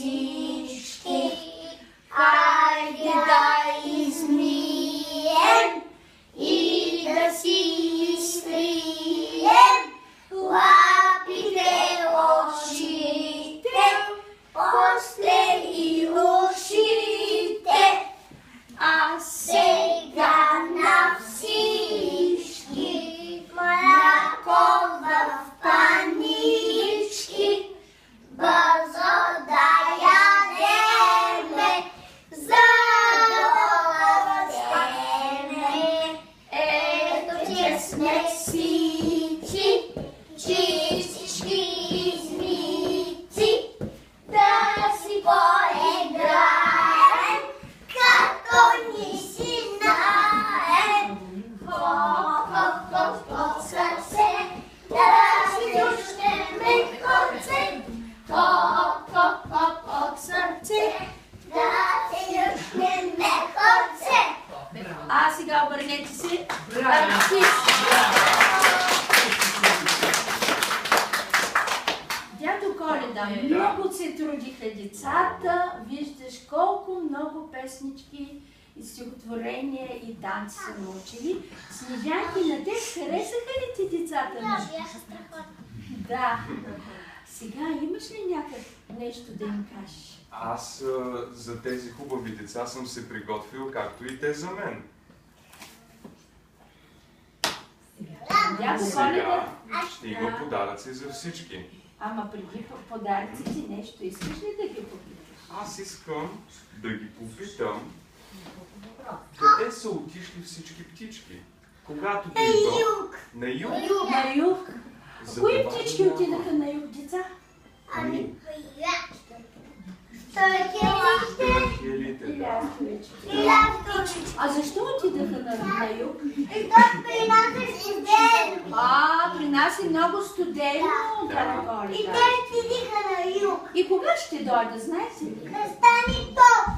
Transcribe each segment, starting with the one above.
всички, хайде да измием и да си изтрием лапите, очите, после и ушите. А сега на всички мляко в панички, бързо да ядеме, за да растеме. Ето, че сме всички, чистички измити, да си поиграем, като ни си знаем. Хоп-хоп-хоп от сърце, да си душнеме конце. Хоп-хоп-хоп от сърце, да си душнеме конце. А сега обърнете се. Дядо Коледа, много се трудиха децата. Виждаш колко много песнички и стихотворения и танци са научили. Снежанки, на те харесаха ли ти децата? Да, бяха страхотни. Да. Сега имаш ли нещо да им кажеш? Аз за тези хубави деца съм се приготвил, както и те за мен. Дядо Сега Коледа, ще има подаръци за всички. ама преди подаръците нещо искаш ли да ги попиташ? Аз искам да ги попитам къде са отишли всички птички. Когато дойдох на юг. На юг. За Кои това птички няма. отидаха на юг, деца? Ами, Търкелите. да. А защо отидаха на юг? При нас е студено. При нас е много студено, дядо И Коледа. те отидиха на юг. И кога ще дойда, знаете ли? Да стане топ.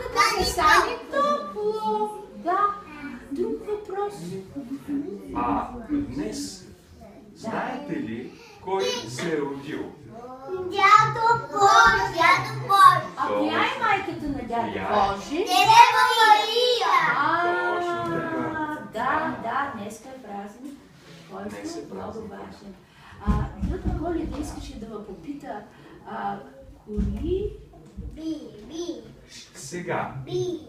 Като се стане топло. Да. Друг въпрос. Днес, знаете ли кой се е родил? Дядо Боже, дядо Боже. Коя е майката на дядо Боже? Дева Мария. Точно така. Да, днеска е празник, Днес който е е много празник. важен. Дядо Коледа искаше да ме попита, коли Би. Сега, Би.